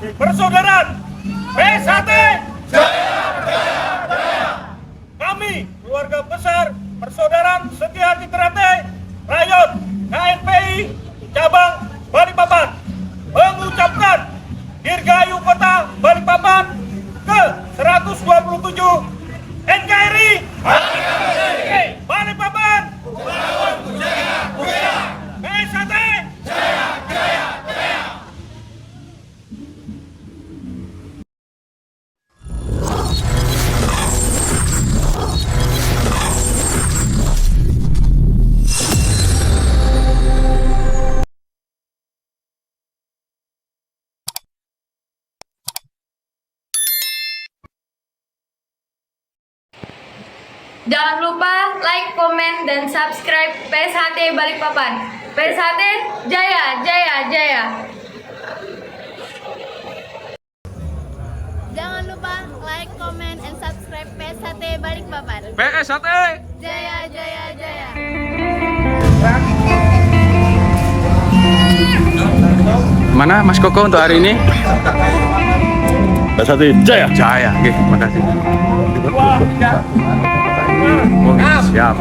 persaudaraan PSHT Jaya. Kami keluarga besar persaudaraan Setia Hati Ternate Rayon KNPI cabang Balikpapan mengucapkan Dirgahayu Kota Balikpapan ke 127 NKRI Balikpapan PSHT Jangan lupa like, komen, dan subscribe PSHT Balikpapan. PSHT Jaya, Jaya, Jaya. Jangan lupa like, comment, and subscribe PSHT Balikpapan. PSHT Jaya, Jaya, Jaya. mana Mas Koko untuk hari ini? PSHT Jaya. Jaya, oke, terima kasih. Oh, siap.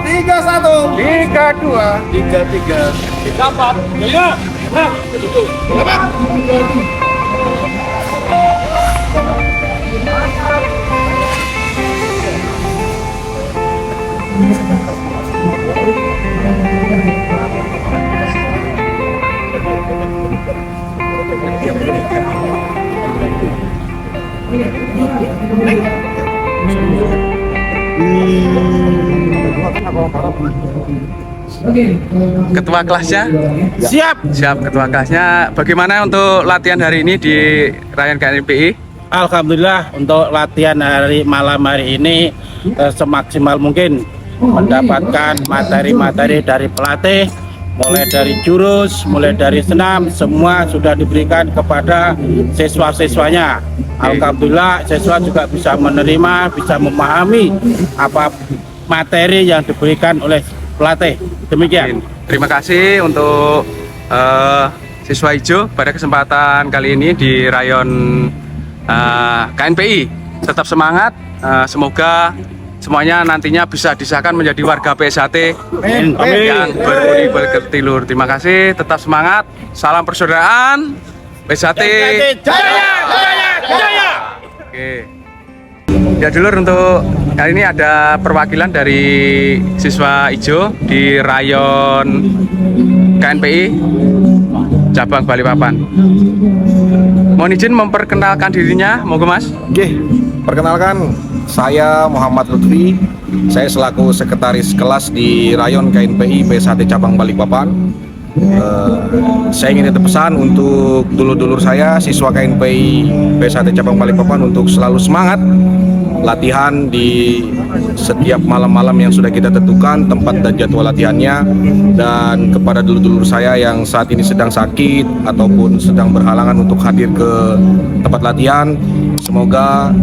Tiga satu, tiga dua, tiga tiga, dapat, ya, nah, dapat. Ketua kelasnya? Siap. Siap, ketua kelasnya. Bagaimana untuk latihan hari ini di Rayon KNPI? Alhamdulillah untuk latihan malam hari ini semaksimal mungkin mendapatkan materi-materi dari pelatih, mulai dari jurus, mulai dari senam, semua sudah diberikan kepada siswa-siswanya. Alhamdulillah siswa juga bisa menerima, bisa memahami apa materi yang diberikan oleh pelatih. Demikian. Terima kasih untuk siswa hijau pada kesempatan kali ini di Rayon KNPI. Tetap semangat, semoga semuanya nantinya bisa disahkan menjadi warga PSHT yang berbudi berketilur. Terima kasih, tetap semangat, salam persaudaraan PSHT Jaya, Jaya, Jaya. Oke. Ya dulur, untuk kali ini ada perwakilan dari siswa hijau di Rayon KNPI cabang Balikpapan. Mohon izin memperkenalkan dirinya, monggo Mas. Oke, perkenalkan saya Muhammad Lutfi. Saya selaku sekretaris kelas di Rayon KNPI PSHT cabang Balikpapan. Saya ingin titip pesan untuk dulur-dulur saya siswa KNPI PSHT cabang Balikpapan untuk selalu semangat latihan di setiap malam-malam yang sudah kita tentukan tempat dan jadwal latihannya. Dan kepada dulur-dulur saya yang saat ini sedang sakit ataupun sedang berhalangan untuk hadir ke tempat latihan, semoga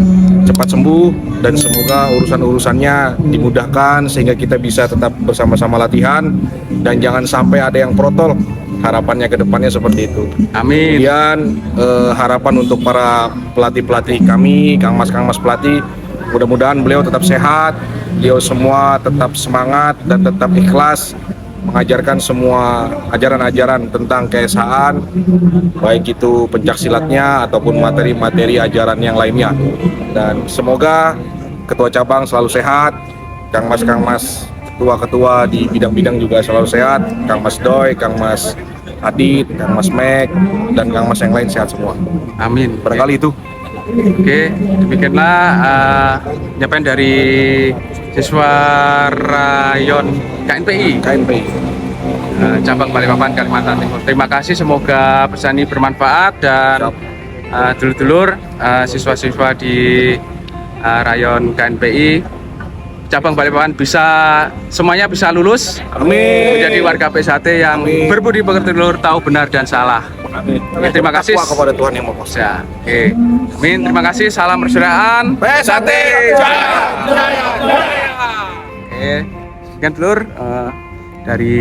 cepat sembuh dan semoga urusan-urusannya dimudahkan sehingga kita bisa tetap bersama-sama latihan dan jangan sampai ada yang protol. Harapannya ke depannya seperti itu. Amin. Kemudian harapan untuk para pelatih-pelatih kami, Kang Mas pelatih, mudah-mudahan beliau tetap sehat, beliau semua tetap semangat dan tetap ikhlas mengajarkan semua ajaran-ajaran tentang keesaan, baik itu pencaksilatnya ataupun materi-materi ajaran yang lainnya. Dan semoga ketua cabang selalu sehat, Kang Mas ketua-ketua di bidang-bidang juga selalu sehat, Kang Mas Doi, Kang Mas Adit, Kang Mas Mek, dan Kang Mas yang lain sehat semua. Amin. Barangkali itu. Oke, demikianlah penyampaian dari siswa Rayon KNPI cabang Balikpapan Kalimantan Timur. Terima kasih, semoga pesan ini bermanfaat dan dulur-dulur siswa-siswa di Rayon KNPI cabang Balikpapan semuanya bisa lulus Amin. menjadi warga PSHT yang Amin. berbudi pekerti luhur, tahu benar dan salah. Oke, terima kasih. Takwa kepada Tuhan yang Maha Kuasa. Ya, oke. Amin, terima kasih. Salam persaudaraan PSHT Jaya. Oke, sekian dulur dari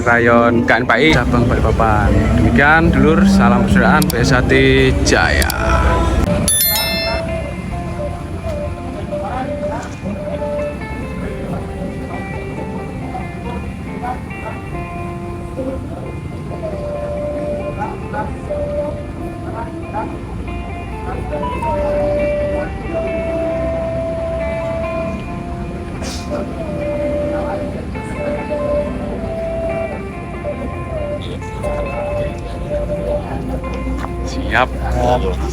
Rayon KNPI cabang Balikpapan. Demikian dulur, salam persaudaraan PSHT Jaya. Siap,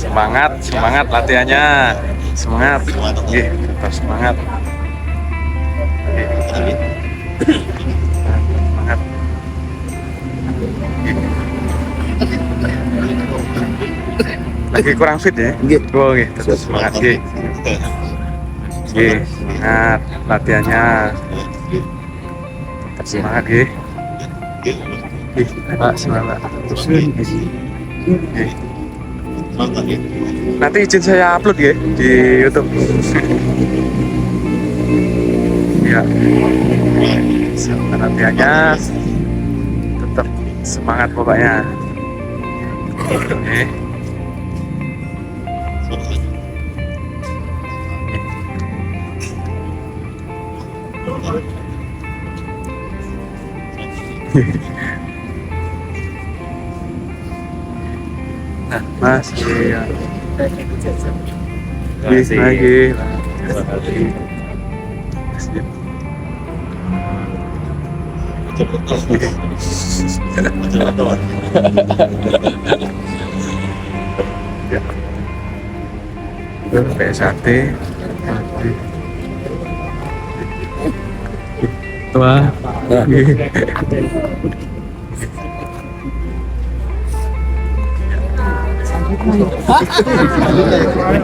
semangat latihannya, semangat, tetap semangat, semangat. Lagi kurang fit ya? Oh, tetap semangat, semangat latihannya, tetap semangat, semangat. Nanti izin saya upload ya di YouTube. Ya, latihannya tetap semangat pokoknya. Oke. Nah, Mas, iya. Lagi. PSHT. Wah.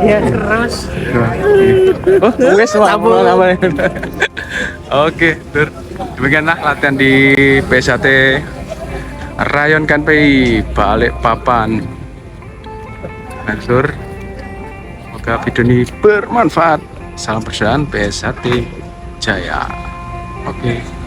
Dia terus. Oh, wes Oke, Dur. Demikianlah latihan di PSHT Rayon KNPI Balikpapan. Dur. Semoga video ini bermanfaat. Salam persaudaraan PSHT Jaya. Oke.